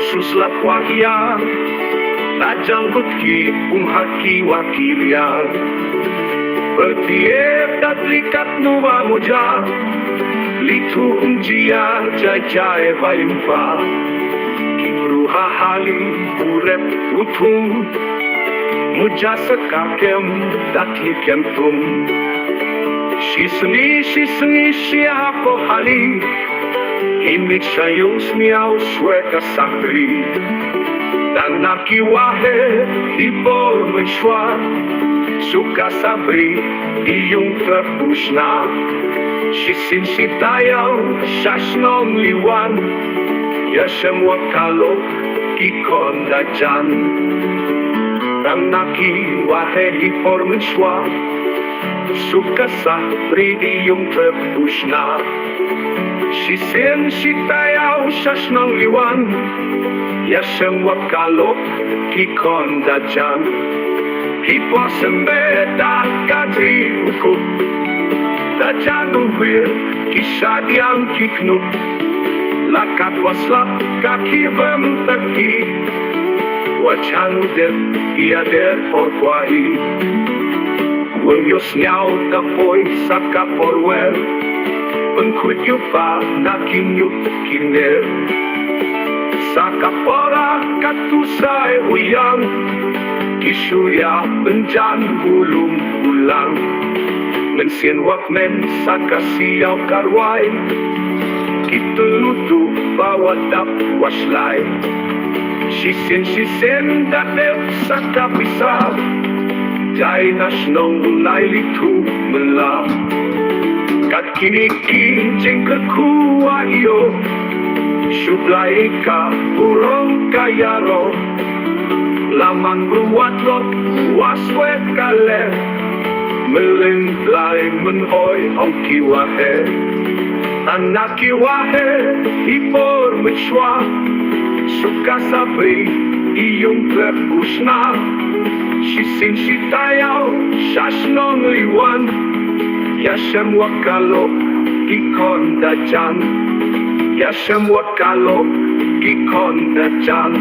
sus la wahia tajang beki haki wakilian bertiap dat likat nuwa muja litu jia jai vayumpa kibruha hali urep utum muja sekakem dat likem tum shisni siapa hali imit sayung smiau sueka sakri dan nakiwahe hibor menshwa suka sabri iyung terpusna shisin sitayau shashnong liwan ya semua kalau kikon dajan dan nakiwahe hibor menshwa suka sabri iyung terpusna shisin sitayau shashnong liwan ya semua kalau kikon dajan hipo sembeda kadri uku dajan uwir kisah yang kiknu lakat waslap kaki bemtaki wajan udet ia der porquahi Willios nyau kapoy sa kaporwer Pengkut yupa nakin yup kiner Sakapora katusay uyang Kisuya benjan bulung ulang Mensien wakmen sakasiyaw karway Kitulutu bawadap waslay Sisen datep sakapisap Jai nasnong nailitu melam Kat kiniki jengkelku ayo Syublai ka urong kayaro Lamang buat lo waswet kale Melentlay menhoy ang kiwahe Anak kiwahe hipor mechwa Suka sabri iyong terpusna Shisin sitayaw shashnong liwan Yashem wakalo kikon dajan Yashem wakalo kikon dajan